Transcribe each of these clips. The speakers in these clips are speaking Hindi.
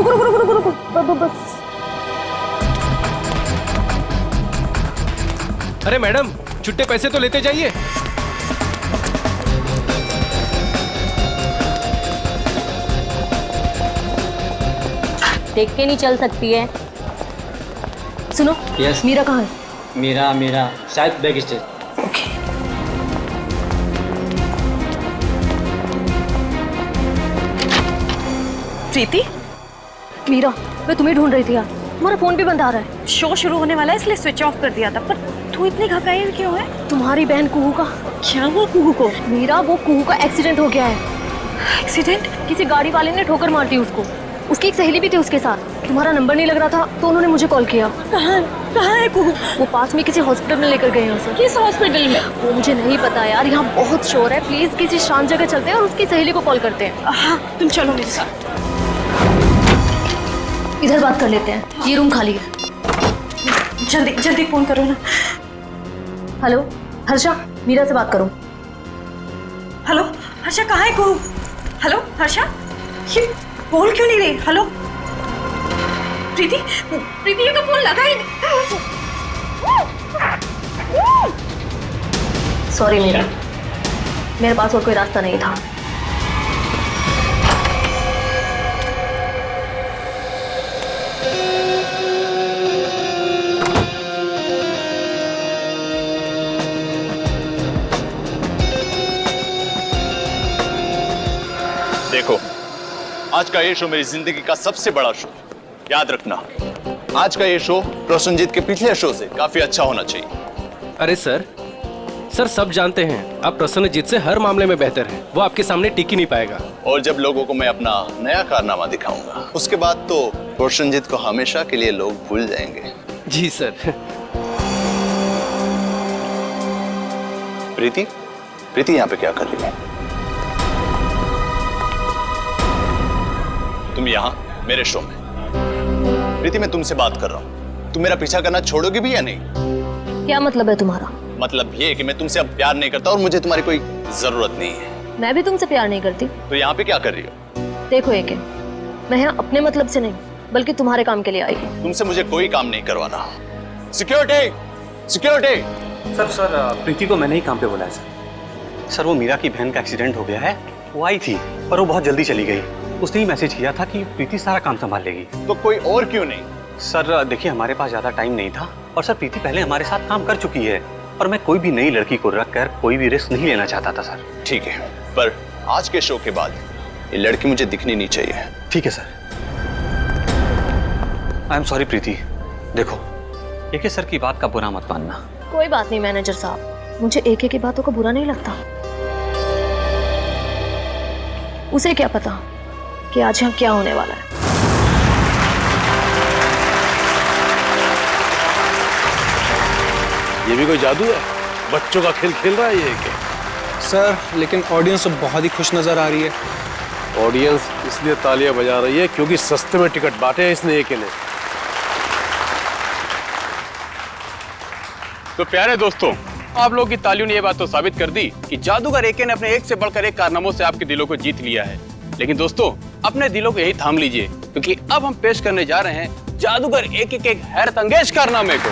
रुको रुको रुको रुको रुको, बस। अरे मैडम, छुट्टे पैसे तो लेते जाइए। देख के नहीं चल सकती है। सुनो, यस। मीरा कहाँ है? मेरा शायद बैग स्टेज। ओके। प्रीति, मीरा, मैं तुम्हें ढूंढ रही थी यार, तुम्हारा फोन भी बंद आ रहा है। शो शुरू होने वाला है इसलिए स्विच ऑफ कर दिया था। पर तू इतनी घबराई हुई क्यों है? तुम्हारी बहन कुहू का। क्या हुआ कुहू को? मीरा, वो कुहू का एक्सीडेंट हो गया है। एक्सीडेंट? किसी गाड़ी वाले ने ठोकर मार दी उसको। उसकी एक सहेली भी थी उसके साथ। तुम्हारा नंबर नहीं लग रहा था तो उन्होंने मुझे कॉल किया। कहाँ है कुहू? वो पास में किसी हॉस्पिटल में लेकर गए हैं उसे। किस हॉस्पिटल में? वो मुझे नहीं पता यार, यहाँ बहुत शोर है। प्लीज किसी शांत जगह चलते हैं और उसकी सहेली को कॉल करते हैं। हाँ, तुम चलो मेरे साथ। इधर बात कर लेते हैं, ये रूम खाली है। जल्दी जल्दी फोन करो ना। हेलो हर्षा, मीरा से बात करो। हेलो हर्षा, कहाँ है कुहू? हेलो हर्षा, ये बोल क्यों नहीं रही? हेलो प्रीति, प्रीति ये तो फोन लगा ही नहीं। सॉरी मीरा, मेरे पास और कोई रास्ता नहीं था। देखो, आज का ये शो मेरी जिंदगी का सबसे बड़ा शो। याद रखना, आज का ये शो प्रसन्नजीत के पिछले शो से काफी अच्छा होना चाहिए। अरे सर सब जानते हैं आप प्रसन्नजीत से हर मामले में बेहतर हैं। वो आपके सामने टिक ही नहीं पाएगा। और जब लोगों को मैं अपना नया कारनामा दिखाऊंगा, उसके बाद तो प्रसन्नजीत को हमेशा के लिए लोग भूल जाएंगे। जी सर। प्रीति, प्रीति यहाँ पे क्या कर रही है? तुम यहाँ मेरे शो में। प्रीति, मैं तुमसे बात कर रहा हूँ। तुम मेरा पीछा करना छोड़ोगे भी या नहीं? क्या मतलब है तुम्हारा? मतलब ये कि मैं तुमसे अब प्यार नहीं करता और मुझे तुम्हारी कोई जरूरत नहीं है। मैं भी तुमसे प्यार नहीं करती। तो यहाँ पे क्या कर रही हो? देखो एके, मैं यहाँ अपने मतलब से नहीं बल्कि तुम्हारे काम के लिए आई हूँ। तुमसे मुझे कोई काम नहीं करवाना। Security, security. सर प्रीति को मैंने ही काम पे बुलाया सर। वो मीरा की बहन का एक्सीडेंट हो गया है। वो आई थी पर वो बहुत जल्दी चली गई। उसने ही मैसेज किया था कि प्रीति सारा काम संभाल लेगी। तो कोई और क्यों नहीं? सर देखिए, हमारे पास ज्यादा टाइम नहीं था और सर प्रीति पहले हमारे साथ काम कर चुकी है और मैं कोई भी नई लड़की को रखकर कोई भी रिस्क नहीं लेना चाहता था सर। ठीक है, पर आज के शो के बाद ये लड़की मुझे दिखनी नहीं चाहिए। ठीक है सर। आई एम सॉरी प्रीति। देखो, एके सर की बात का बुरा मत मानना। कोई बात नहीं मैनेजर साहब, मुझे एके की बातों का बुरा नहीं लगता। उसे क्या पता कि आज यहाँ क्या होने वाला है। ये भी कोई जादू है? बच्चों का खेल खेल रहा है ये क्या? सर लेकिन ऑडियंस तो बहुत ही खुश नजर आ रही है। ऑडियंस इसलिए तालियां बजा रही है क्योंकि सस्ते में टिकट बांटे हैं इसने एके ने। तो प्यारे दोस्तों, आप लोगों की तालियों ने ये बात तो साबित कर दी कि जादूगर एके ने अपने एक से बढ़कर एक कारनामों से आपके दिलों को जीत लिया है। लेकिन दोस्तों, अपने दिलों को यही थाम लीजिए क्योंकि अब हम पेश करने जा रहे हैं जादूगर एके के एक हैरत अंगेज कारनामे को।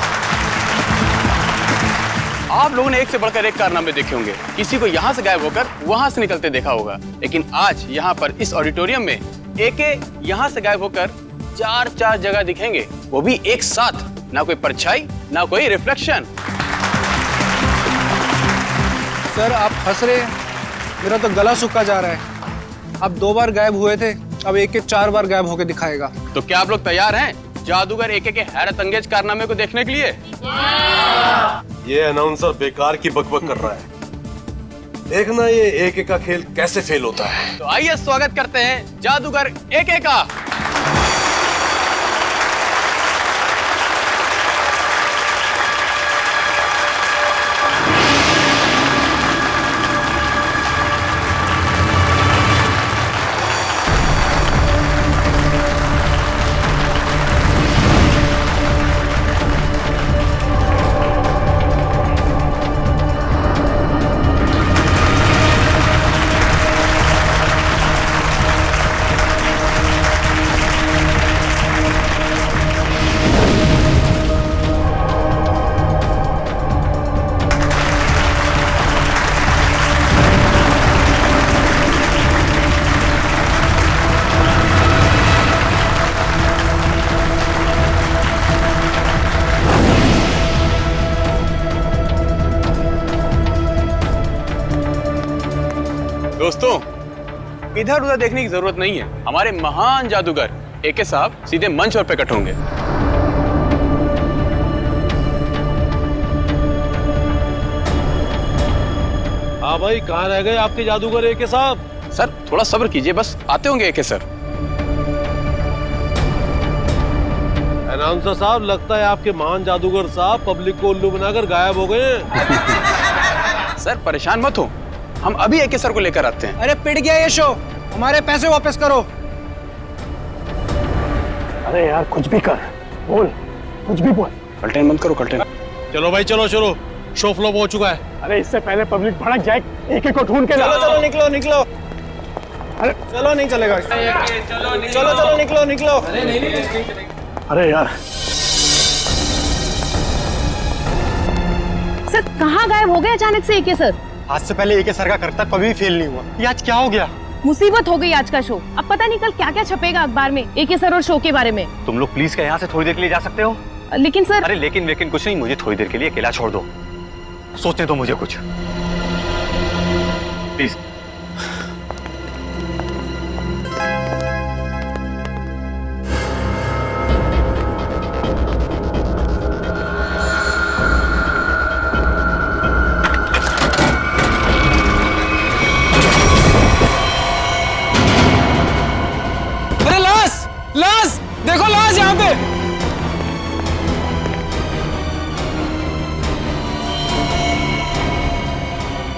आप लोगों ने एक से बढ़कर एक कारनामे देखे होंगे। किसी को यहाँ से गायब होकर वहां से निकलते देखा होगा, लेकिन आज यहाँ पर इस ऑडिटोरियम में एके यहाँ से गायब होकर चार जगह दिखेंगे, वो भी एक साथ। ना कोई परछाई, ना कोई रिफ्लेक्शन। सर आप हंस रहे हैं, मेरा तो गला सूखा जा रहा है। अब 2 बार गायब हुए थे, अब एक 4 बार गायब होके दिखाएगा। तो क्या आप लोग तैयार हैं जादूगर एके के हैरत अंगेज कारनामे को देखने के लिए? ये अनाउंसर बेकार की बकबक कर रहा है। देखना ये एके का खेल कैसे फेल होता है। तो आइए स्वागत करते हैं जादूगर एके का। दोस्तों, इधर उधर देखने की जरूरत नहीं है। हमारे महान जादूगर एके साहब सीधे मंच पर प्रकट होंगे। हाँ भाई, कहाँ रह गए आपके जादूगर एके साहब? सर थोड़ा सब्र कीजिए, बस आते होंगे एके सर। अनाउंसर साहब, लगता है आपके महान जादूगर साहब पब्लिक को उल्लू बनाकर गायब हो गए हैं। सर परेशान मत हो, हम अभी एके सर को लेकर आते हैं। अरे पिट गया ये शो, हमारे पैसे वापस करो। अरे यार कुछ भी कर, बोल, कुछ भी बोल। कल्टेन मत करो, कल्टेन। चलो भाई चलो चलो, शो फ्लॉप हो चुका है। अरे इससे पहले पब्लिक भड़क जाए, एक एक को ढूंढ के चलो चलो निकलो निकलो। अरे चलो नहीं चलेगा। चलो चलो निकलो निकलो। अरे यार सर कहाँ गायब हो गए अचानक से एके सर? आज से पहले एके सर का करतब कभी भी फेल नहीं हुआ। ये आज क्या हो गया? मुसीबत हो गई आज का शो। अब पता नहीं कल क्या क्या छपेगा अखबार में एके सर और शो के बारे में। तुम लोग प्लीज क्या यहाँ से थोड़ी देर के लिए जा सकते हो? लेकिन सर। अरे लेकिन वेकिन कुछ नहीं, मुझे थोड़ी देर के लिए अकेला छोड़ दो, सोचने दो मुझे कुछ, प्लीज। अरे लाश, लाश देखो, लाश यहाँ पे।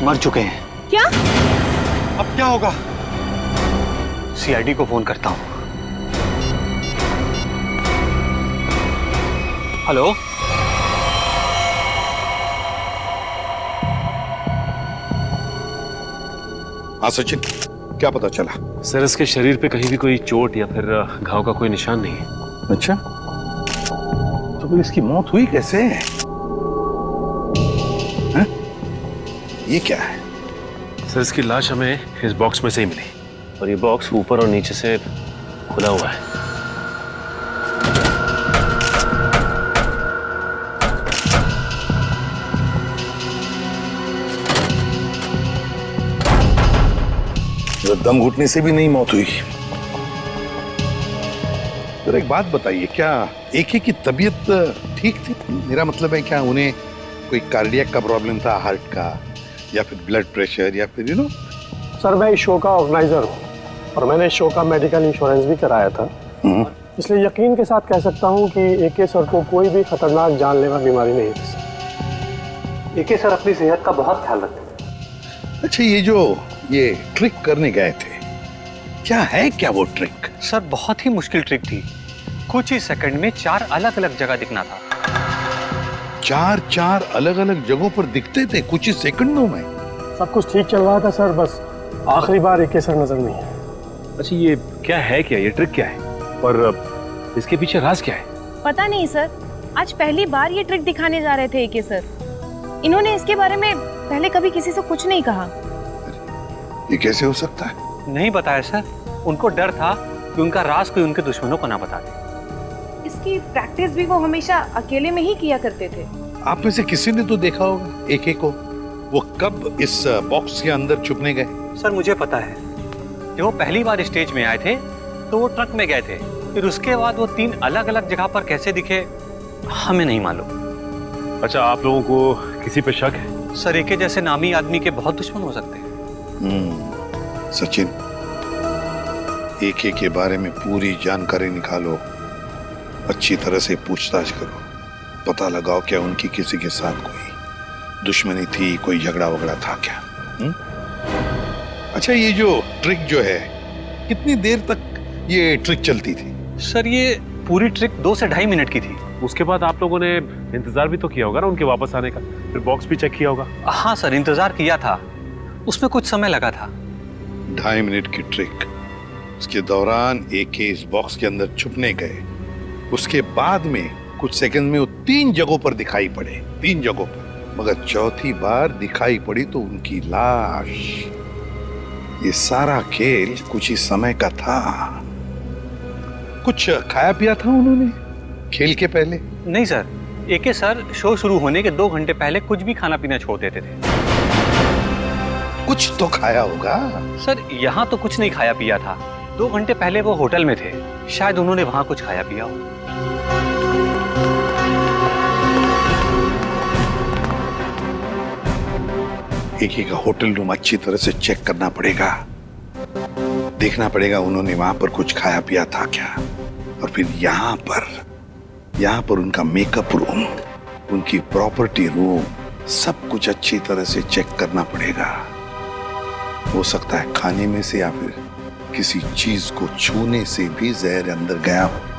मर चुके हैं। क्या? अब क्या होगा? सीआईडी को फोन करता हूं। हेलो, हाँ सचिन, क्या पता चला? सर इसके शरीर पे कहीं भी कोई चोट या फिर घाव का कोई निशान नहीं है। अच्छा, तो फिर इसकी मौत हुई कैसे? हैं? ये क्या है? सर इसकी लाश हमें इस बॉक्स में से ही मिली, और ये बॉक्स ऊपर और नीचे से खुला हुआ है। दम घुटने से भी नहीं मौत हुई। तो एक बात बताइए, क्या एके की तबीयत ठीक थी? मेरा मतलब है, क्या उन्हें कोई कार्डियक का प्रॉब्लम था, हार्ट का, या फिर ब्लड प्रेशर, या फिर सर मैं इस शो का ऑर्गेनाइजर हूँ और मैंने इस शो का मेडिकल इंश्योरेंस भी कराया था, इसलिए यकीन के साथ कह सकता हूँ कि एके सर को कोई भी खतरनाक जानलेवा बीमारी नहीं थी। एके सर अपनी सेहत का बहुत ख्याल रखते थे। अच्छा, ये ट्रिक करने गए थे, क्या है क्या वो ट्रिक? सर बहुत ही मुश्किल ट्रिक थी। कुछ ही सेकंड में 4 अलग अलग जगह दिखना था। 4 अलग अलग जगहों पर दिखते थे कुछ ही सेकंडों में? सब कुछ ठीक चल रहा था सर, बस आखिरी बार एके सर नजर नहीं है। अच्छा ये क्या है, क्या ये ट्रिक क्या है, और इसके पीछे राज क्या है? पता नहीं सर, आज पहली बार ये ट्रिक दिखाने जा रहे थे एके सर। इन्होंने इसके बारे में पहले कभी किसी से कुछ नहीं कहा। ये कैसे हो सकता है? नहीं बताया सर, उनको डर था कि उनका राज कोई उनके दुश्मनों को ना बता दे। इसकी प्रैक्टिस भी वो हमेशा अकेले में ही किया करते थे। आप में से किसी ने तो देखा होगा एके को, वो कब इस बॉक्स के अंदर छुपने गए? सर मुझे पता है, जब वो पहली बार स्टेज में आए थे तो वो ट्रक में गए थे, फिर उसके बाद वो 3 अलग अलग जगह पर कैसे दिखे हमें नहीं मालूम। अच्छा, आप लोगों को किसी पे शक है? सर एके जैसे नामी आदमी के बहुत दुश्मन हो सकते हैं। सचिन, एके के बारे में पूरी जानकारी निकालो, अच्छी तरह से पूछताछ करो, पता लगाओ क्या उनकी किसी के साथ कोई दुश्मनी थी, कोई झगड़ा वगड़ा था क्या? अच्छा, ये जो ट्रिक जो है, कितनी देर तक ये ट्रिक चलती थी? सर ये पूरी ट्रिक 2 से 2.5 मिनट की थी। उसके बाद आप लोगों ने इंतजार भी तो किया होगा ना उनके वापस आने का, फिर बॉक्स भी चेक किया होगा। हाँ सर, इंतजार किया था, उसमें कुछ समय लगा था। 2.5 मिनट की ट्रिक, उसके दौरान एके इस बॉक्स के अंदर छुपने गए, उसके बाद में कुछ सेकंड में वो 3 जगहों पर दिखाई पड़े, 3 जगहों पर, मगर चौथी बार दिखाई पड़ी तो उनकी लाश। ये सारा खेल कुछ ही समय का था। कुछ खाया पिया था उन्होंने खेल के पहले? नहीं सर, एके सर शो शुरू होने के 2 घंटे पहले कुछ भी खाना पीना छोड़ देते थे। कुछ तो खाया होगा। सर यहाँ तो कुछ नहीं खाया पिया था। 2 घंटे पहले वो होटल में थे, शायद उन्होंने वहां कुछ खाया पिया हो। एक का होटल रूम अच्छी तरह से चेक करना पड़ेगा, देखना पड़ेगा उन्होंने वहां पर कुछ खाया पिया था क्या। और फिर यहाँ पर उनका मेकअप रूम, उनकी प्रॉपर्टी रूम, सब कुछ अच्छी तरह से चेक करना पड़ेगा। हो सकता है खाने में से या फिर किसी चीज को छूने से भी जहर अंदर गया हो।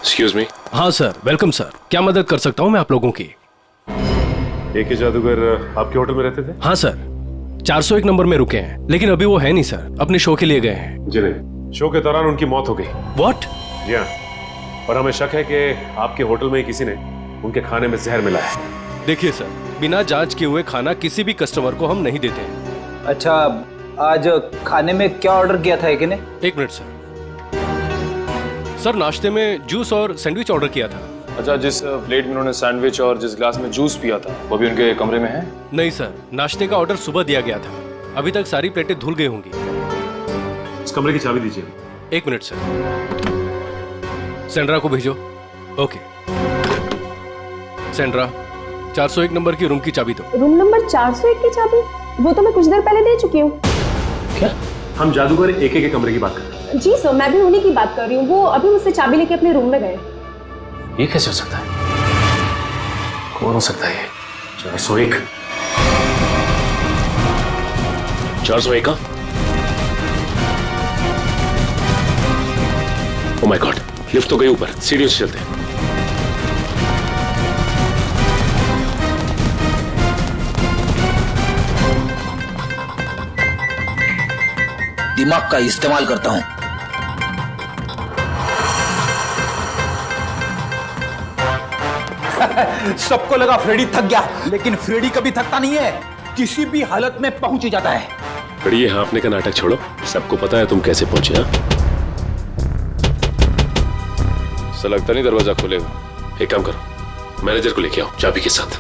Excuse me. हाँ सर, वेलकम सर। क्या मदद कर सकता हूँ मैं आप लोगों की? एके जादूगर आपके होटल में रहते थे? हाँ सर, 401 नंबर में रुके हैं, लेकिन अभी वो है नहीं सर, अपने शो के लिए गए हैं। जी नहीं, शो के दौरान उनकी मौत हो गई। व्हाट? जी हाँ, और हमें शक है कि आपके होटल में ही किसी ने उनके खाने में जहर मिलाया है। देखिए सर, बिना जांच किए हुए खाना किसी भी कस्टमर को हम नहीं देते हैं। अच्छा, आज खाने में क्या ऑर्डर किया था एके ने? 1 मिनट सर। सर नाश्ते में जूस और सैंडविच ऑर्डर किया था। अच्छा, जिस प्लेट में उन्होंने सैंडविच और जिस ग्लास में जूस पिया था वो भी उनके कमरे में है? नहीं सर, नाश्ते का ऑर्डर सुबह दिया गया था, अभी तक सारी प्लेटें धुल गई होंगी। इस कमरे की चाबी दीजिए। 1 मिनट सर, सेंड्रा को भेजो। ओके सेंड्रा, 401 नंबर की रूम की चाबी दो। रूम नंबर 401 की चाबी? वो तो मैं कुछ देर पहले दे चुकी हूँ। क्या? हम जादूगर एके के कमरे की बात कर रहे हैं। जी सर, मैं भी उन्हीं की बात कर रही हूँ। वो अभी मुझसे चाबी लेके अपने रूम में गए। ये कैसे हो सकता है? कौन हो सकता है ये? 401? 401 का? ओह माय गॉड, लिफ्ट तो गई ऊपर, सीढ़ियों से चलते हैं। दिमाग का इस्तेमाल करता हूं। सबको लगा फ्रेडी थक गया, लेकिन फ्रेडी कभी थकता नहीं है, किसी भी हालत में पहुंच ही जाता है। फ्रेडी, ये हाँफने का नाटक छोड़ो, सबको पता है तुम कैसे पहुंचे। हाँ, ऐसा लगता नहीं दरवाजा खोलेगा। एक काम करो, मैनेजर को लेके आओ चाबी के साथ।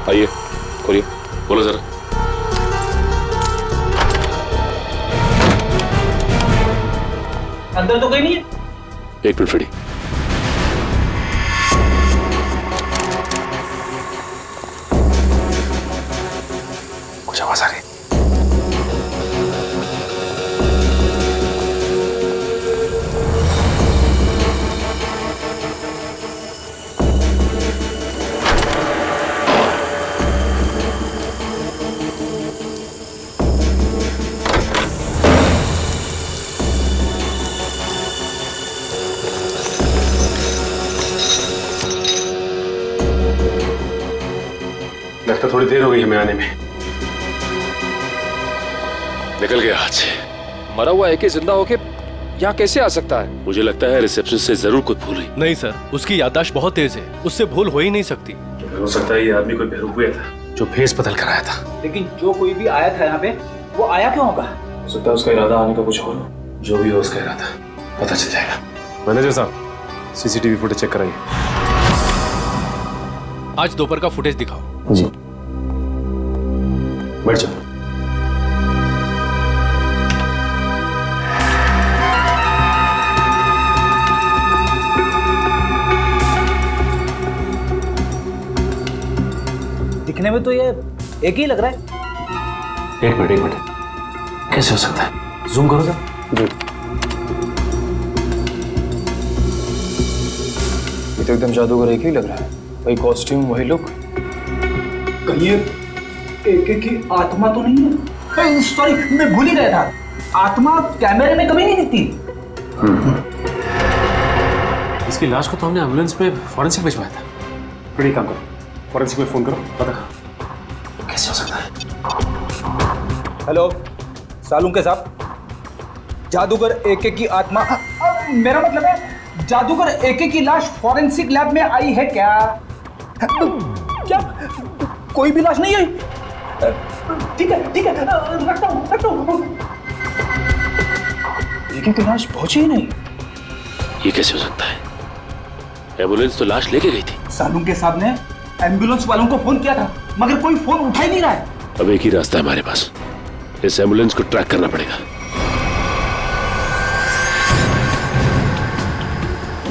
आइए, खोलिए, बोलो जरा। अंदर तो कोई नहीं है। 1 मिनट फ्रेडी। कुछ आवाज आ रही। लगता थोड़ी देर हो गई हमें आने में। निकल गया हाथ से। मरा हुआ एके जिंदा होके यहाँ कैसे आ सकता है? मुझे लगता है रिसेप्शन से जरूर कुछ भूल हुई। नहीं सर, उसकी याददाश्त बहुत तेज है, उससे भूल हो ही नहीं सकती। हो सकता है ये आदमी कोई बेरुपया था जो भेस बदल कर आया था। लेकिन जो कोई भी आया था यहाँ पे, वो आया क्यों होगा? हो सकता है उसका इरादा आने का कुछ और हो। जो भी हो उसका इरादा पता चल जाएगा। मैनेजर साहब, सीसीटीवी फुटेज चेक कराइए। आज दोपहर का फुटेज दिखाओ। जी। बैठ जाओ। दिखने में तो ये एक ही लग रहा है। एक मिनट, कैसे हो सकता है? जूम करो जरा। जी। ये तो एकदम जादूगर एक ही लग रहा है, वही कॉस्ट्यूम, वही लुक। कहीं एक की आत्मा तो नहीं है? सॉरी, मैं भूल ही गया था, आत्मा कैमरे में कभी नहीं दिखती। इसकी लाश को तो हमने एम्बुलेंस में फॉरेंसिक भिजवाया था। बड़ी काम करो, फॉरेंसिक में फोन करो, पता करो कैसे हो सकता है। हेलो, सालून के साहब, जादूगर एके की आत्मा, मेरा मतलब है जादूगर एके की लाश फॉरेंसिक लैब में आई है क्या? क्या कोई भी लाश नहीं आई? ठीक है रखता हूँ। एके की लाश पहुंची ही नहीं। ये कैसे हो सकता है? एम्बुलेंस तो लाश लेके गई थी। सालून के साहब ने एम्बुलेंस वालों को फोन किया था, मगर कोई फोन उठा ही नहीं रहा है। अब एक ही रास्ता है हमारे पास, इस एम्बुलेंस को ट्रैक करना पड़ेगा।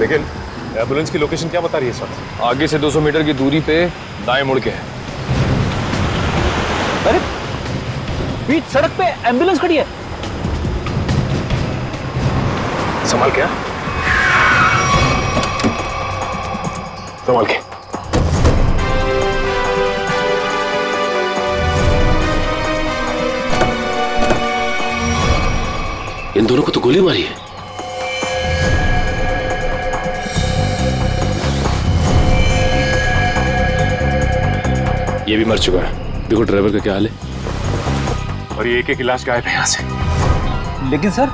लेकिन एम्बुलेंस की लोकेशन क्या बता रही है इस वक्त? आगे से 200 मीटर की दूरी पे दाएं मुड़ के है। अरे बीच सड़क पे एम्बुलेंस खड़ी है। संभाल के, संभाल के। इन दोनों को तो गोली मारी है। ये भी मर चुका है। देखो ड्राइवर का क्या हाल है। और ये एके की लाश गायब है यहाँ से। लेकिन सर,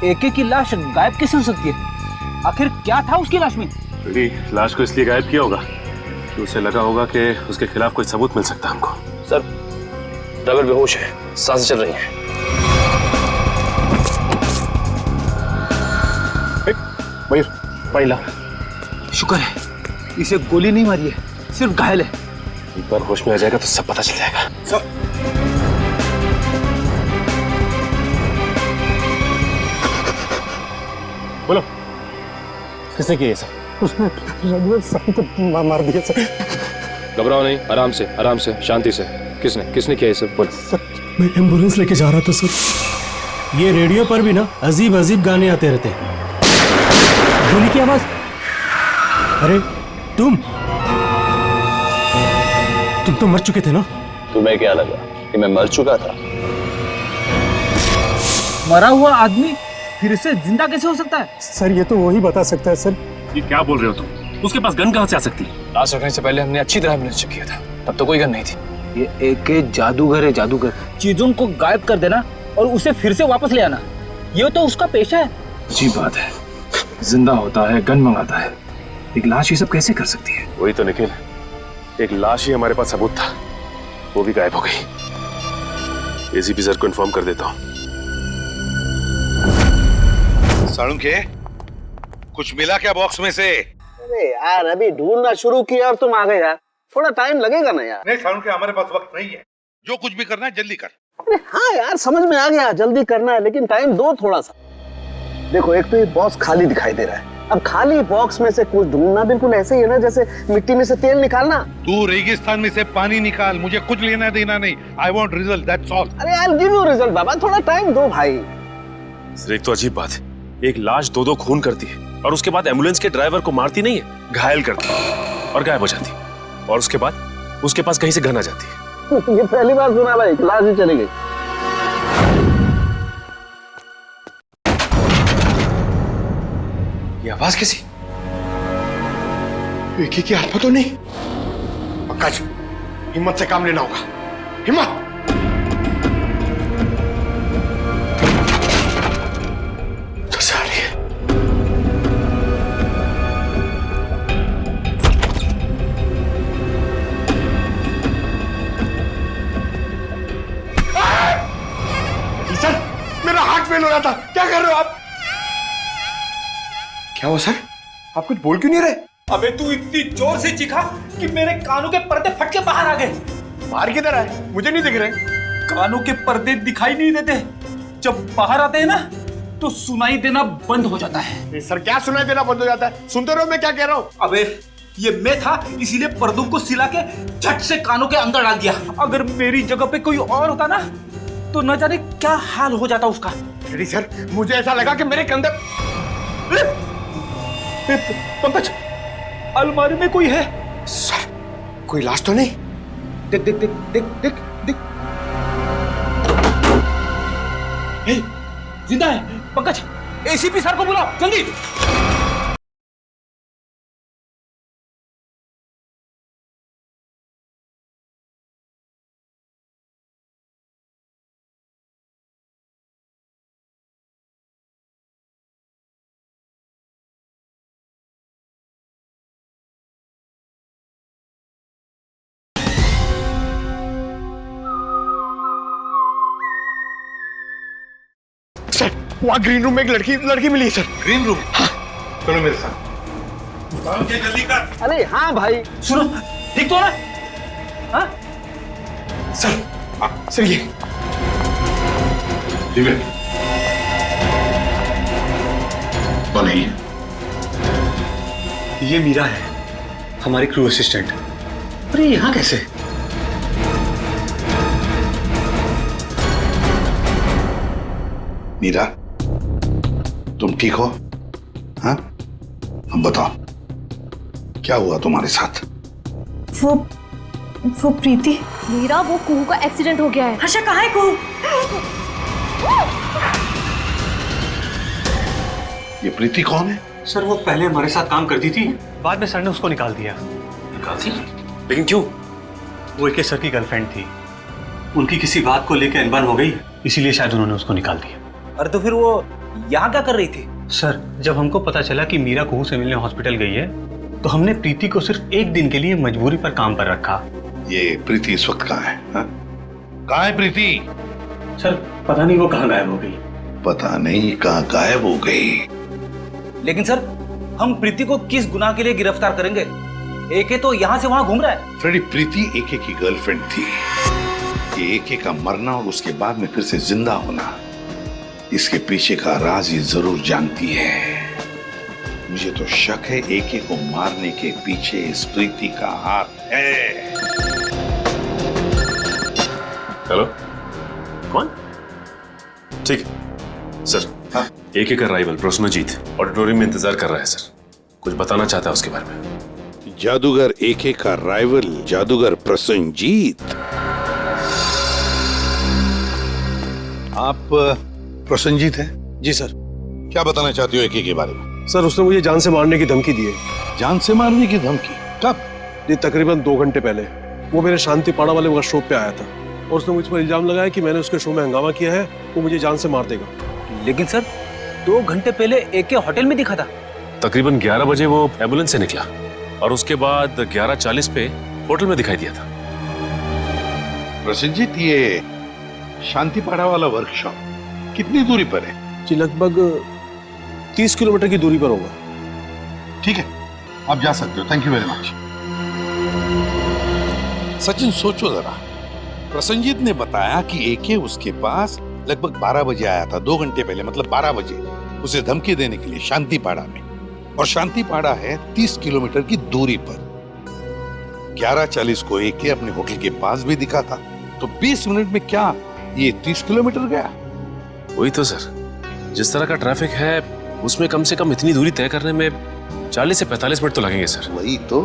एके की लाश गायब कैसे हो सकती है? आखिर क्या था उसकी लाश में? लाश को इसलिए गायब किया होगा कि उसे लगा होगा कि उसके खिलाफ कोई सबूत मिल सकता है हमको। सर, ड्राइवर बेहोश है, सांसें चल रही हैं। मयूर, पानी ला। शुक्र है इसे गोली नहीं मारी है, सिर्फ घायल है। एक बार होश में आ जाएगा तो सब पता चल जाएगा। सर, बोलो, किसने किया ये सब? उसने रघुवीर साहब को मार दिया सर। घबराओ नहीं, आराम से, शांति से। किसने किया ये सब? बोलो। सर, मैं एम्बुलेंस लेके जा रहा था सर। ये रेडियो पर भी ना अजीब अजीब गाने आते रहते हैं। गोली की आवाज। अरे तुम तो मर चुके थे ना? तुम्हें क्या लगा कि मैं मर चुका था? मरा हुआ आदमी फिर से जिंदा कैसे हो सकता है? सर ये तो वही बता सकता है सर। ये क्या बोल रहे हो तुम? उसके पास गन कहाँ से आ सकती है? लाश रखने से पहले हमने अच्छी तरह एम्बुलेंस चेक किया था, तब तो कोई गन नहीं थी। ये एके जादूगर है, जादूगर। चीजों को गायब कर देना और उसे फिर से वापस ले आना, ये तो उसका पेशा है। अजीब बात है, जिंदा होता है, गन मंगाता है, एक लाश ये सब कैसे कर सकती है? वही तो निखिल, एक लाश ही हमारे पास सबूत था, वो भी गायब हो गई। एसीपी सर को इन्फॉर्म कर देता हूँ। साळुंखे, कुछ मिला क्या बॉक्स में से? अरे यार, अभी ढूंढना शुरू किया और तुम आ गए यार, थोड़ा टाइम लगेगा ना यार। नहीं साळुंखे, हमारे पास वक्त नहीं है, जो कुछ भी करना है जल्दी कर। अरे हाँ यार, समझ में आ गया, जल्दी करना है, लेकिन टाइम दो थोड़ा सा। देखो, एक तो ये बॉक्स खाली दिखाई दे रहा है। अब खाली बॉक्स में से कुछ ढूंढना बिल्कुल ऐसे ही है ना जैसे मिट्टी में से तेल निकालना। तू रेगिस्तान में से पानी निकाल, मुझे कुछ लेना देना नहीं। I want result, that's all. अरे I will give you result बाबा, थोड़ा टाइम दो भाई। सर, एक तो अजीब बात है, एक लाश दो खून करती है और उसके बाद एम्बुलेंस के ड्राइवर को मारती नहीं है, घायल करती है और गायब हो जाती है। और उसके बाद उसके पास कहीं से गन आ जाती है। ये पहली बार सुना भाई, लाश ही चली गई। ये आवाज कैसी? एके की आत्मा तो नहीं? पंकज, हिम्मत से काम लेना होगा, हिम्मत। तो से आ रही है। सर, मेरा हार्ट फेल हो रहा था, क्या कर रहे हो आप? क्या हुआ सर? आप कुछ बोल क्यों नहीं रहे? अबे तू इतनी जोर से चीखा कि मेरे कानों के पर्दे फट के बाहर आ गए। बाहर किधर आए? मुझे नहीं दिख रहे। कानों के पर्दे दिखाई नहीं देते, जब बाहर आते हैं ना तो सुनाई देना बंद हो जाता है। सर, क्या सुनाई देना बंद हो जाता है? सुनते रहो मैं क्या कह रहा हूँ। अबे ये मैं था, इसीलिए पर्दों को सिला के झट से कानों के अंदर डाल दिया। अगर मेरी जगह पे कोई और होता ना तो न जाने क्या हाल हो जाता उसका। अरे सर, मुझे ऐसा लगा कि मेरे कंधे। पंकज, अलमारी में कोई है। सर, कोई लाश तो नहीं? देख देख देख देख देख देख, जिंदा है। पंकज, एसीपी सर को बुलाओ जल्दी। वहाँ ग्रीन रूम में एक लड़की मिली है सर। Green room? हाँ। चलो मेरे साथ। जल्दी कर। अरे हाँ भाई। सुनो, ठीक तो ना? हाँ? सर ये ठीक है। कौन है ये मीरा है, हमारी क्रू असिस्टेंट। अरे यहाँ कैसे? मीरा, तुम ठीक हो? हाँ? अब बताओ, क्या हुआ तुम्हारे साथ? वो प्रीति। मीरा, वो कुहू का एक्सीडेंट हो गया है। हर्षा कहाँ है कुहू? ये प्रीति कौन है? सर वो पहले हमारे साथ काम करती थी, बाद में सर ने उसको निकाल दिया। निकाल दी? लेकिन क्यों? वो एके सर की गर्लफ्रेंड थी, उनकी किसी बात को लेकर अनबन हो गई, इसीलिए शायद उन्होंने उसको निकाल दिया। अरे तो फिर वो यहाँ क्या कर रही थी? सर जब हमको पता चला कि मीरा कुहू से मिलने हॉस्पिटल गई है, तो हमने प्रीति को सिर्फ एक दिन के लिए मजबूरी पर काम पर रखा। ये प्रीति इस वक्त कहाँ है? हाँ? कहाँ है प्रीति? सर पता नहीं वो कहाँ गायब हो गई। पता नहीं कहाँ गायब हो गई। लेकिन सर, हम प्रीति को किस गुनाह के लिए गिरफ्तार करेंगे? एके तो यहाँ से वहाँ घूम रहा है। फ्रेडी, प्रीति एके की गर्लफ्रेंड थी। ये एके का मरना और उसके बाद में फिर से जिंदा होना, इसके पीछे का राज ये जरूर जानती है। मुझे तो शक है एके को मारने के पीछे इस प्रीति का हाथ है। हेलो, कौन? ठीक है सर। हाँ? एके का राइवल प्रसन्नजीत ऑडिटोरियम में इंतजार कर रहा है सर, कुछ बताना चाहता है उसके बारे में। जादूगर एके का राइवल जादूगर प्रसन्नजीत? आप प्रसन्नजीत हैं? जी सर। क्या बताना चाहते हो एके के बारे में? सर उसने मुझे जान से मारने की धमकी दी है। जान से मारने की धमकी? कब? ये तकरीबन 2 घंटे पहले। वो मेरे शांति पाड़ा वाले वर्कशॉप पे आया था और उसने मुझ पर इल्जाम लगाया कि मैंने उसके शो में हंगामा किया है, वो मुझे जान से मार देगा। लेकिन सर 2 घंटे पहले एके होटल में दिखा था। तकरीबन 11 बजे वो एम्बुलेंस से निकला और उसके बाद 11:40 पे होटल में दिखाई दिया था। प्रसन्नजीत, ये शांतिपाड़ा वाला वर्कशॉप कितनी दूरी पर है? जी लगभग 30 किलोमीटर की दूरी पर होगा। ठीक है, आप जा सकते हो। Thank you very much. Sachin सोचो जरा, प्रसन्नजीत ने बताया कि एके उसके पास लगभग 12 बजे आया था, 2 घंटे पहले, मतलब 12 बजे उसे धमकी देने के लिए शांतिपाड़ा में। और शांतिपाड़ा है 30 किलोमीटर की दूरी पर। 11:40 को एके अपने होटल के पास भी दिखा था, तो 20 मिनट में क्या ये 30 किलोमीटर गया? वही तो सर, जिस तरह का ट्रैफिक है उसमें कम से कम इतनी दूरी तय करने में 40 से 45 मिनट तो लगेंगे सर। वही तो।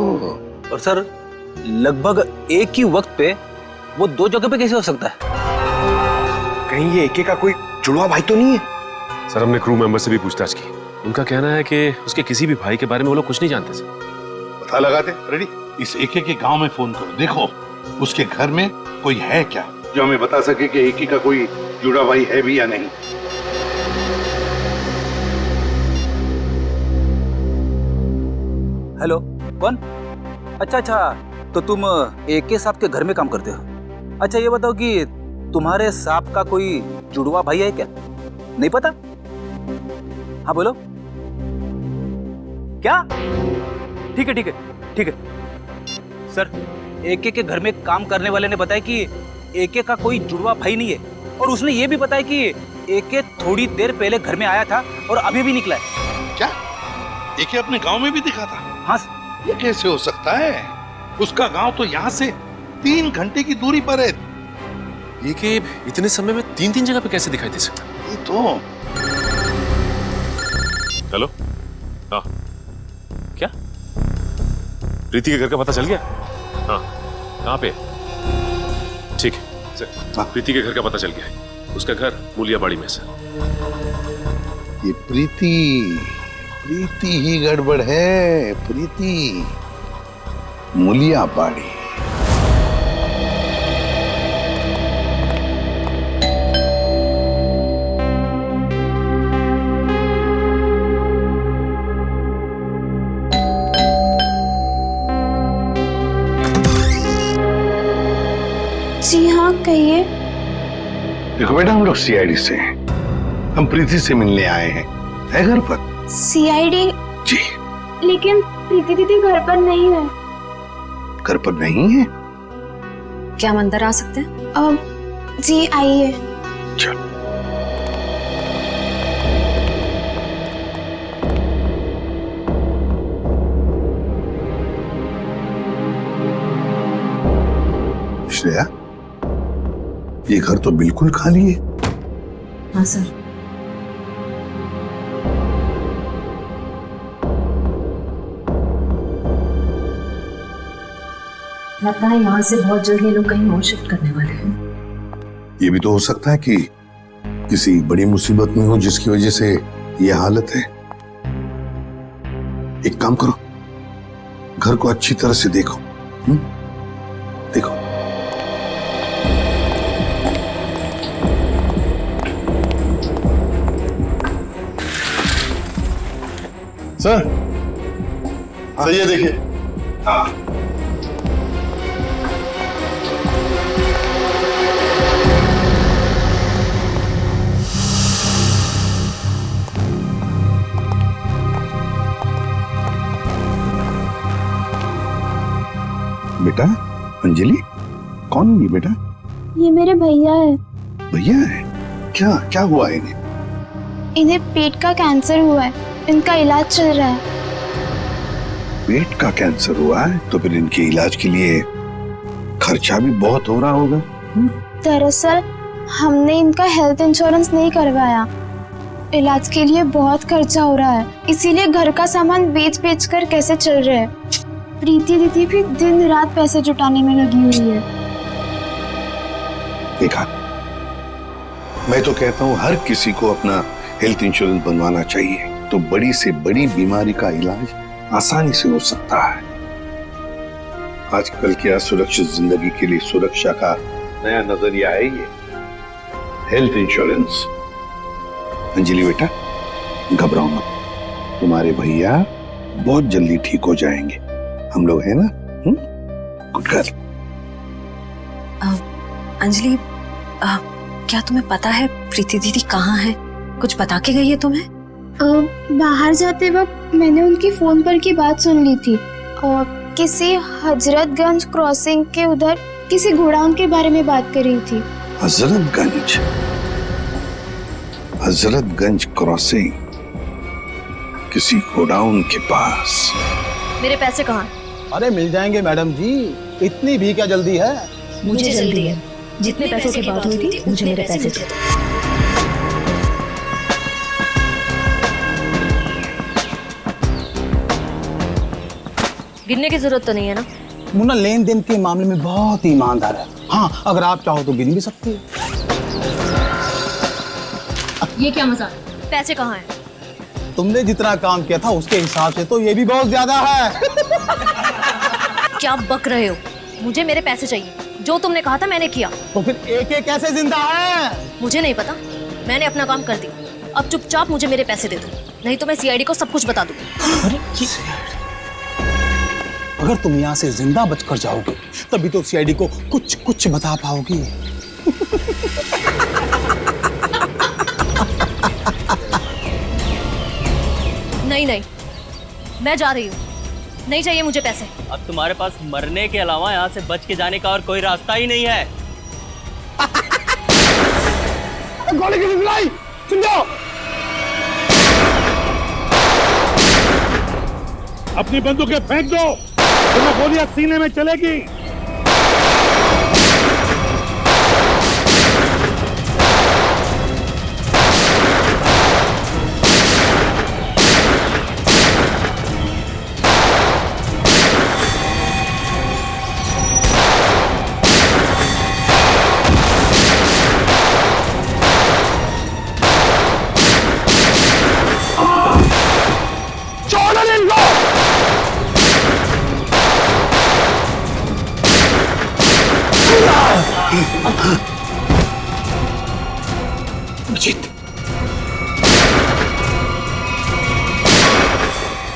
और सर लगभग एक ही वक्त पे वो 2 जगह पे कैसे हो सकता है? कहीं ये एके का कोई जुड़वा भाई तो नहीं है? सर हमने क्रू मेंबर से भी पूछताछ की, उनका कहना है कि उसके किसी भी भाई के बारे में वो लोग कुछ नहीं जानते सर। पता लगाते रेडी, इस एके के गांव में फोन करो, देखो उसके घर में कोई है क्या जो हमें बता सके कि एके का कोई जुड़ा भाई है भी या नहीं। हेलो, कौन? अच्छा, तो तुम एके साहब के घर में काम करते हो। अच्छा ये बताओ कि तुम्हारे साहब का कोई जुड़वा भाई है क्या? नहीं पता? हाँ बोलो। क्या? ठीक है सर, एके के घर में काम करने वाले ने बताया कि एके का कोई जुड़वा भाई नहीं है, और उसने ये भी बताया कि एके थोड़ी देर पहले घर में आया था और अभी भी निकला है। क्या एके अपने गांव में भी दिखा था? हाँ। ये कैसे हो सकता है? उसका गांव तो यहाँ से 3 घंटे की दूरी पर है। ये कि इतने समय में 3 जगह पे कैसे दिखाई दे सकता? ये तो। हेलो, हाँ क्या प्रीति के घर का पता चल गया? हाँ, कहाँ पे? ठीक है सर, प्रीति के घर का पता चल गया है। उसका घर मूलियाबाड़ी में सर। ये प्रीति ही गड़बड़ है। प्रीति मूलियाबाड़ी। जी हाँ, कहिए। देखो बेटा, हम लोग सीआईडी से हैं हम प्रीति से मिलने आए हैं, है घर पर? सीआईडी? जी। लेकिन प्रीति दीदी घर पर नहीं है। घर पर नहीं है? क्या हम अंदर आ सकते हैं? जी आइए। चलो। श्रेया, ये घर तो बिल्कुल खाली है। हाँ सर। लगता है यहाँ से बहुत जल्द ये लोग कहीं और शिफ्ट करने वाले हैं। ये भी तो हो सकता है कि किसी बड़ी मुसीबत में हो जिसकी वजह से ये हालत है। एक काम करो, घर को अच्छी तरह से देखो। देखो। सर, सही है, देखिए। बेटा, अंजलि, कौन है ये बेटा? ये मेरे भैया है। भैया है? क्या क्या हुआ है इन्हें? इन्हें पेट का कैंसर हुआ है, इनका इलाज चल रहा है। पेट का कैंसर हुआ है तो फिर इनके इलाज के लिए खर्चा भी बहुत हो रहा होगा। दरअसल हमने इनका हेल्थ इंश्योरेंस नहीं करवाया, इलाज के लिए बहुत खर्चा हो रहा है, इसीलिए घर का सामान बेच बेच कर कैसे चल रहे हैं। प्रीति दीदी भी दिन रात पैसे जुटाने में लगी हुई है। देखा, मैं तो कहता हूँ हर किसी को अपना हेल्थ इंश्योरेंस बनवाना चाहिए, तो बड़ी से बड़ी बीमारी का इलाज आसानी से हो सकता है। आजकल की असुरक्षित जिंदगी के लिए सुरक्षा का नया नजरिया है ये हेल्थ इंश्योरेंस। अंजलि बेटा, घबराओ मत, तुम्हारे भैया बहुत जल्दी ठीक हो जाएंगे, हम लोग हैं ना। Good girl. अंजलि, क्या तुम्हें पता है प्रीति दीदी कहाँ है? कुछ बता के गई है तुम्हें? बाहर जाते वक्त मैंने उनकी फोन पर की बात सुन ली थी और किसी हजरतगंज क्रॉसिंग के उधर किसी गोडाउन के बारे में बात कर रही थी। हजरतगंज? हजरतगंज क्रॉसिंग, किसी गोडाउन के पास। मेरे पैसे कहाँ? अरे मिल जाएंगे मैडम जी, इतनी भी क्या जल्दी है? मुझे जल्दी है। जितने पैसों की बात हुई थी मुझे मेरे पैसे चाहिए। गिनने की जरूरत तो नहीं है ना? मुन्ना लेन देन के मामले में बहुत ईमानदार है। हाँ, अगर आप चाहो तो गिन भी सकती है। ये क्या मजाक? पैसे कहाँ हैं? तुमने जितना काम किया था उसके हिसाब से तो ये भी बहुत ज्यादा है। क्या बक रहे हो? मुझे मेरे पैसे चाहिए, जो तुमने कहा था मैंने किया। तो फिर एक कैसे जिंदा है? मुझे नहीं पता, मैंने अपना काम कर दिया। अब चुपचाप मुझे मेरे पैसे दे दो, नहीं तो मैं सीआईडी को सब कुछ बता दूंगी। अरे अगर तुम यहाँ से जिंदा बचकर जाओगे तभी तो सीआईडी को कुछ कुछ बता पाओगी। नहीं नहीं, मैं जा रही हूँ, नहीं चाहिए मुझे पैसे। अब तुम्हारे पास मरने के अलावा यहाँ से बच के जाने का और कोई रास्ता ही नहीं है। गोली की चलाई, सुन जाओ। अपनी बंदूकें फेंक दो, तुम्हें गोलियां सीने में चलेगी।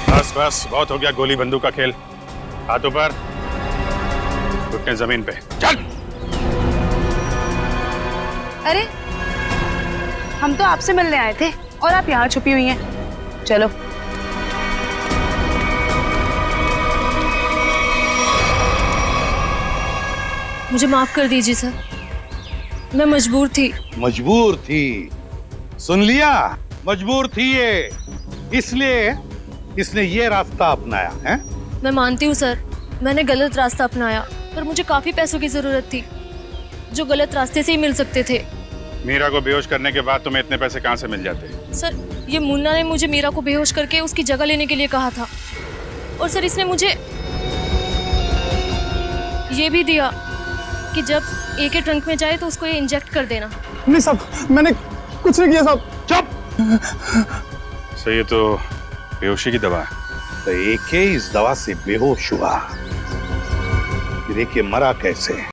बस बस, बहुत हो गया गोली बंदूक का खेल। हाथ ऊपर, घुटने जमीन पे, चल। अरे हम तो आपसे मिलने आए थे और आप यहाँ छुपी हुई हैं। चलो। मुझे माफ कर दीजिए सर, मैं मजबूर थी। मजबूर थी? सुन लिया, मजबूर थी ये, इसलिए इसने ये रास्ता अपनाया है। मैं मानती हूँ सर, मैंने गलत रास्ता अपनाया, पर मुझे काफी पैसों की जरूरत थी जो गलत रास्ते से ही मिल सकते थे। मीरा को बेहोश करने के बाद तुम्हें इतने पैसे कहाँ से मिल जाते? सर, ये मुन्ना ने मुझे मीरा को बेहोश करके उसकी जगह लेने के लिए कहा था, और सर इसने मुझे ये भी दिया कि जब ए के ट्रंक में जाए तो उसको ये इंजेक्ट कर देना। नहीं साहब, मैंने कुछ नहीं किया साहब। चुप। सही है, तो बेहोशी की दवा है। तो एके इस दवा से बेहोश हुआ, फिर एके मरा कैसे?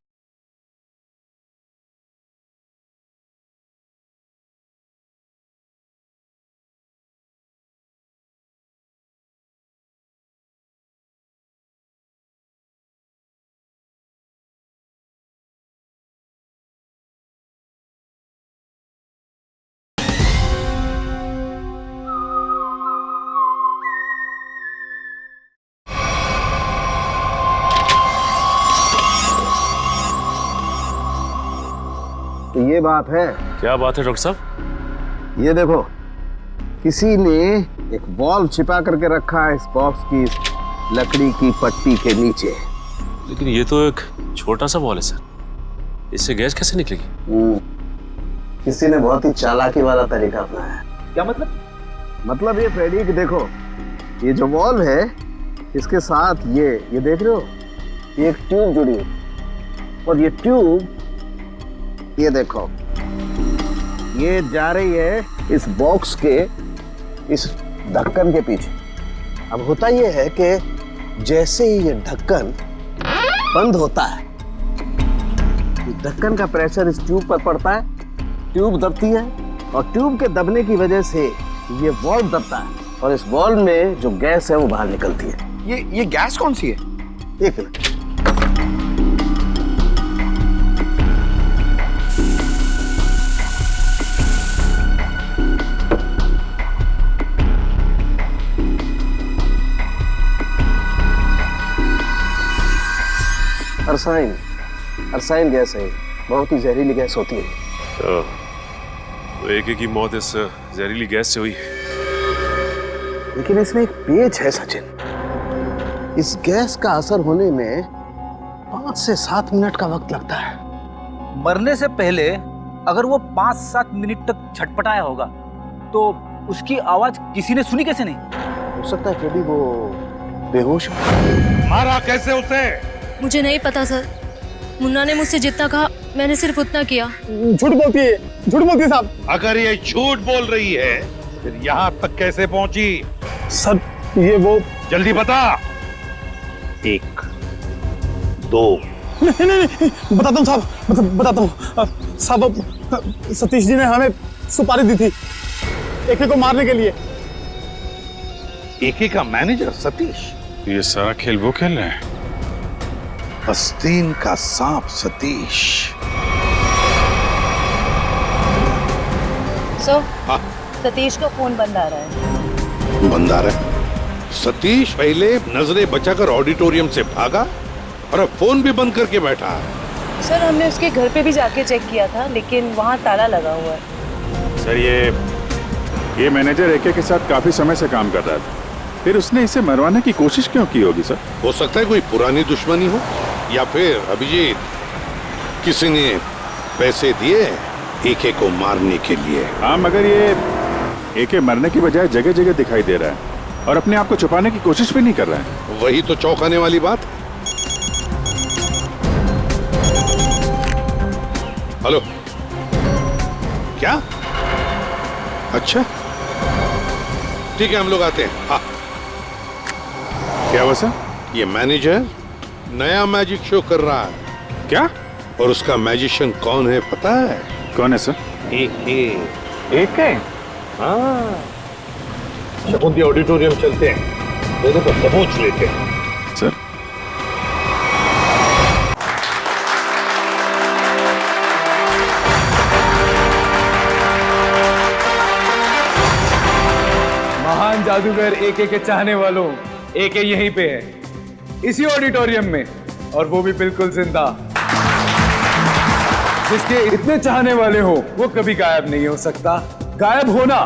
तो ये बात है। क्या बात है डॉक्टर साहब? ये देखो, किसी ने एक बॉल्ब छिपा करके रखा है इस बॉक्स की इस लकड़ी की पट्टी के नीचे। लेकिन ये तो एक छोटा सा बॉल है सर, इससे गैस कैसे निकलेगी? किसी ने बहुत ही चालाकी वाला तरीका अपनाया है। क्या मतलब? मतलब ये फ्रेडी कि देखो, ये जो बॉल है इसके साथ ये देख रहे हो, ये एक ट्यूब जुड़ी है, और ये ट्यूब ये देखो, ये जा रही है इस बॉक्स के इस ढक्कन के पीछे। अब होता ये है कि जैसे ही ये ढक्कन बंद होता है, ढक्कन का प्रेशर इस ट्यूब पर पड़ता है, ट्यूब दबती है, और ट्यूब के दबने की वजह से ये वॉल्व दबता है, और इस वॉल्व में जो गैस है वो बाहर निकलती है। ये गैस कौन सी है? एक मिनट। अरसाइन गैस है, बहुत ही जहरीली गैस होती है। तो एके की मौत इस जहरीली गैस से हुई है। लेकिन इसमें एक पेच है सचिन, इस गैस का असर होने में 5 से 7 मिनट का वक्त लगता है। मरने से पहले अगर वो 5-7 मिनट तक छटपटाया होगा तो उसकी आवाज किसी ने सुनी कैसे नहीं? हो सकता है फ्रेडी वो बेहोश हो। मारा कैसे उसे? मुझे नहीं पता सर, मुन्ना ने मुझसे जितना कहा मैंने सिर्फ उतना किया। झूठ बोलती है साहब। अगर ये झूठ बोल रही है फिर यहाँ तक कैसे पहुंची? सर ये वो, जल्दी बता। 1 2 नहीं बताता हूँ साहब, बताता हूँ साहब। सतीश जी ने हमें सुपारी दी थी एके को मारने के लिए। एके का मैनेजर सतीश? ये सारा खेल वो खेल रहे हैं? आस्तीन का सांप सतीश। सतीश का फोन बंद आ रहा है। बंद आ रहा है? सतीश पहले नजरें बचाकर ऑडिटोरियम से भागा और अब फोन भी बंद करके बैठा है। सर हमने उसके घर पे भी जाके चेक किया था, लेकिन वहाँ ताला लगा हुआ है। सर ये मैनेजर एके के साथ काफी समय से काम कर रहा था, फिर उसने इसे मरवाने की कोशिश क्यों की होगी सर? हो सकता है कोई पुरानी दुश्मनी हो, या फिर अभिजीत किसी ने पैसे दिए एके को मारने के लिए। हाँ, मगर ये एके मरने की बजाय जगह जगह दिखाई दे रहा है और अपने आप को छुपाने की कोशिश भी नहीं कर रहा है। वही तो चौंकाने वाली बात। हेलो, क्या? अच्छा ठीक है, हम लोग आते हैं। हाँ, क्या हुआ सर? ये मैनेजर नया मैजिक शो कर रहा है। क्या? और उसका मैजिशियन कौन है पता है? कौन है सर? एके। हाँ, शकुंती ऑडिटोरियम चलते हैं, दोनों को दबोच लेते हैं। सर महान जादूगर एके के चाहने वालों, एके यहीं पे है, इसी ऑडिटोरियम में, और वो भी बिल्कुल जिंदा। जिसके इतने चाहने वाले हो वो कभी गायब नहीं हो सकता। गायब होना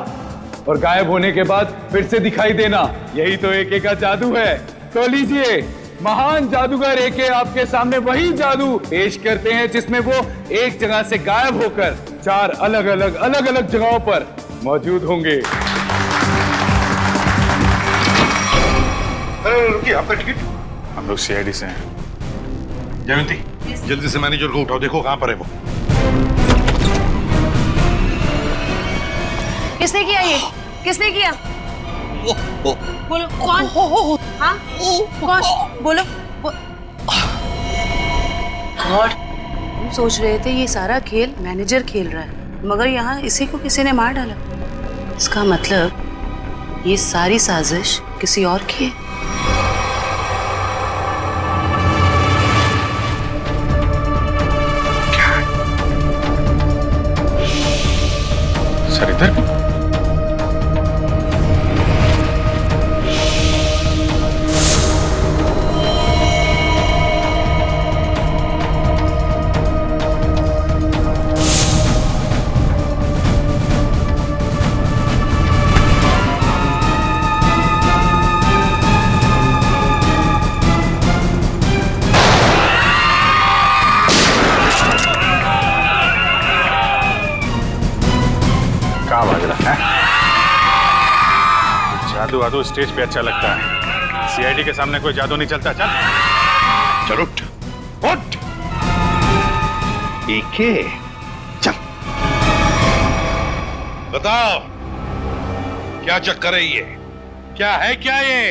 और गायब होने के बाद फिर से दिखाई देना, यही तो एके का जादू है। तो लीजिए, महान जादूगर एके आपके सामने वही जादू पेश करते हैं जिसमें वो एक जगह से गायब होकर 4 अलग अलग जगहों पर मौजूद होंगे। रुकिए, आपका टिकट? हम लोग सीआईडी से हैं। जयंती, जल्दी से मैनेजर को उठाओ, देखो कहां पर है वो। किसने किया ये? किसने किया? बोलो कौन? हाँ कौन? बोलो। गॉड, हम सोच रहे थे ये सारा खेल मैनेजर खेल रहा है, मगर यहाँ इसी को किसी ने मार डाला। इसका मतलब ये सारी साजिश किसी और की है। सर इधर जादू वादू स्टेज पे अच्छा लगता है, सीआईडी के सामने कोई जादू नहीं चलता। चल उठ उठ, एके चल, बताओ क्या चक्कर है ये? क्या है क्या ये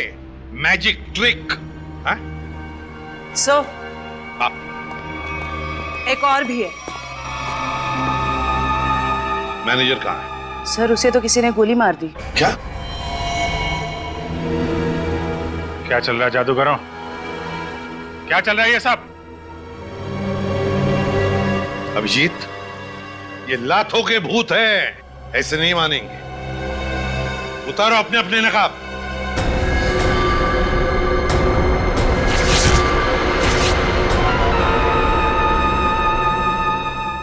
मैजिक ट्रिक? सो एक और भी है। मैनेजर कहाँ है? सर उसे तो किसी ने गोली मार दी। क्या क्या चल रहा है जादूगरों? क्या चल रहा है ये सब? अभिजीत, ये लातों के भूत हैं, ऐसे नहीं मानेंगे। उतारो अपने अपने नकाब।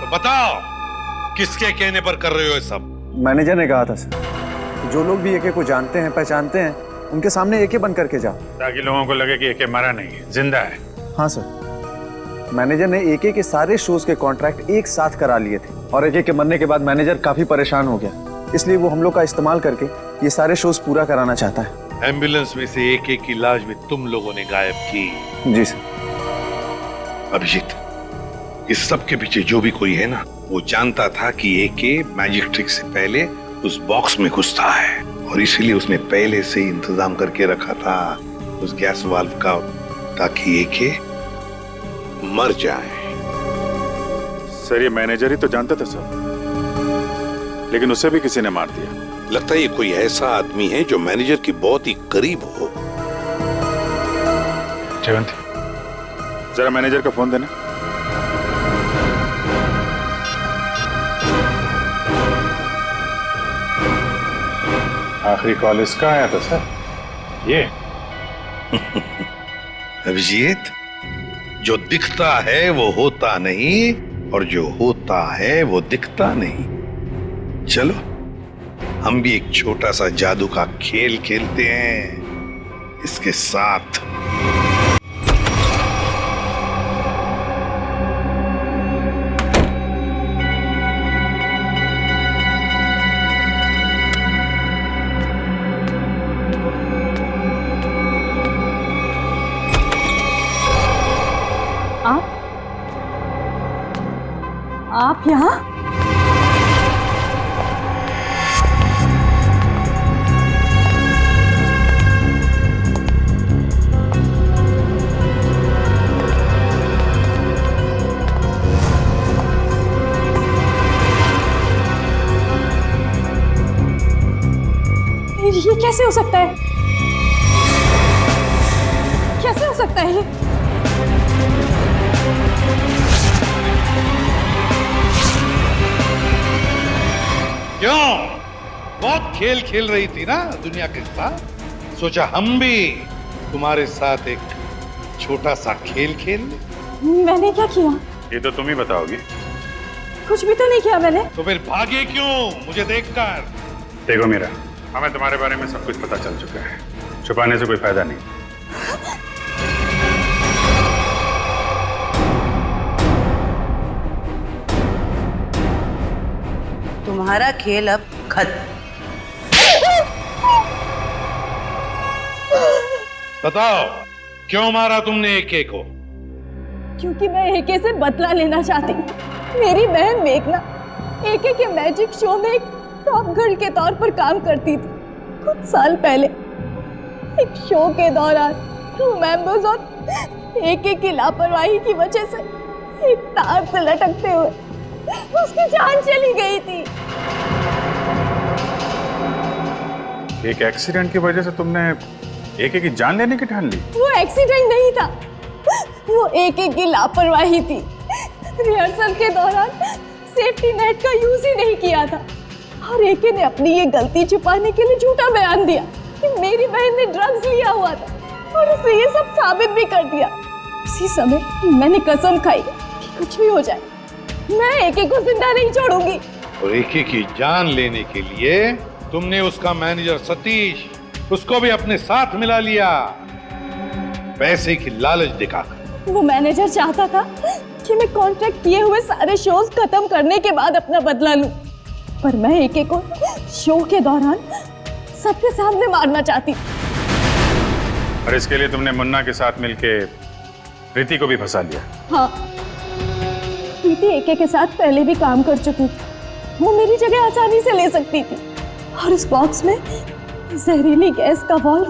तो बताओ, किसके कहने पर कर रहे हो ये सब? मैनेजर ने कहा था सर, जो लोग भी एके को जानते हैं पहचानते हैं उनके सामने एके बन करके जाओ, ताकि लोगों को लगे कि एके मरा नहीं है, जिंदा है। हाँ सर, मैनेजर ने एके के सारे शोज के कॉन्ट्रैक्ट एक साथ करा लिए थे और एके के मरने के बाद मैनेजर काफी परेशान हो गया, इसलिए वो हम लोग का इस्तेमाल करके ये सारे शोज पूरा कराना चाहता है। एम्बुलेंस में से एके की लाश भी तुम लोगों ने गायब की? जी सर। अभिजीत, इस सब के पीछे जो भी कोई है ना, वो जानता था कि एके मैजिक ट्रिक से पहले उस बॉक्स में घुसता है और इसीलिए उसने पहले से ही इंतजाम करके रखा था उस गैस वाल्व का, ताकि एके मर जाए। सर ये मैनेजर ही तो जानता था सर, लेकिन उसे भी किसी ने मार दिया। लगता है ये कोई ऐसा आदमी है जो मैनेजर के बहुत ही करीब हो। जयवंती, जरा मैनेजर का फोन देना। आखिरी कॉल इसका आया था सर। ये अभिजीत, जो दिखता है वो होता नहीं और जो होता है वो दिखता नहीं। चलो हम भी एक छोटा सा जादू का खेल खेलते हैं इसके साथ। आप यहाँ? ये कैसे हो सकता है? कैसे हो सकता है ये? क्यों? बहुत खेल खेल रही थी ना दुनिया के साथ, सोचा हम भी तुम्हारे साथ एक छोटा सा खेल खेल लें। मैंने क्या किया? ये तो तुम ही बताओगी। कुछ भी तो नहीं किया मैंने। तो फिर भागे क्यों मुझे देखकर? देखो मीरा, हमें तुम्हारे बारे में सब कुछ पता चल चुका है, छुपाने से कोई फायदा नहीं। तुम्हारा खेल अब खत्म। बताओ क्यों मारा तुमने एके को? क्योंकि मैं एके से बदला लेना चाहती हूँ। मेरी बहन मेघना एके के मैजिक शो में एक टॉप गर्ल के तौर पर काम करती थी। कुछ साल पहले एक शो के दौरान क्रू मेंबर्स और एके की लापरवाही की वजह से एक तार से लटकते हुए उसकी जान चली गई थी। एक एक्सीडेंट की वजह से तुमने एके की जान लेने की ठान ली? वो एक्सीडेंट नहीं था, वो एके की लापरवाही थी। रिहर्सल के दौरान सेफ्टी नेट का यूज ही नहीं किया था और एके ने अपनी ये गलती छुपाने के लिए झूठा बयान दिया कि मेरी बहन ने ड्रग्स लिया हुआ था और उसे ये सब साबित भी कर दिया। उसी समय मैंने कसम खाई कि कुछ भी हो जाए मैं एके को जिंदा नहीं छोड़ूंगी। और एके की जान लेने के लिए तुमने उसका मैनेजर सतीश, उसको भी अपने साथ मिला लिया, पैसे की लालच दिखाकर। वो मैनेजर चाहता था कि मैं कॉन्ट्रैक्ट किए हुए सारे शोज खत्म करने के बाद अपना बदला लूं, पर मैं एके को शो के दौरान सबके सामने मारना चाहती। और इसके लिए तुमने मुन्ना के साथ मिलके प्रीति को भी फंसा लिया? हाँ, प्रीति एके के साथ पहले भी काम कर चुकी थी, वो मेरी जगह आसानी से ले सकती थी और उस बॉक्स में जहरीली गैस का वाल्व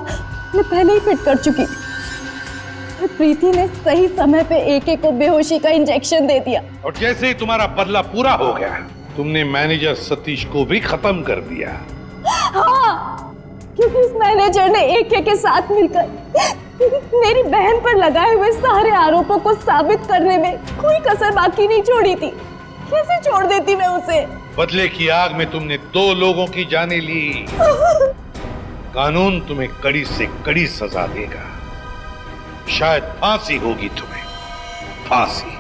मैं पहले ही फिट कर चुकी थी। प्रीति ने सही समय पे एके को बेहोशी का इंजेक्शन दे दिया और जैसे ही तुम्हारा बदला पूरा हो गया तुमने मैनेजर सतीश को भी खत्म कर दिया। हाँ, क्योंकि उस मैनेजर ने एके के साथ मिलकर मेरी बहन पर लगाए हुए सारे आरोपों को साबित करने में कोई कसर बाकी नहीं छोड़ी थी। कैसे छोड़ देती मैं उसे? बदले की आग में तुमने 2 लोगों की जानें ली। कानून तुम्हें कड़ी से कड़ी सजा देगा, शायद फांसी होगी तुम्हें, फांसी।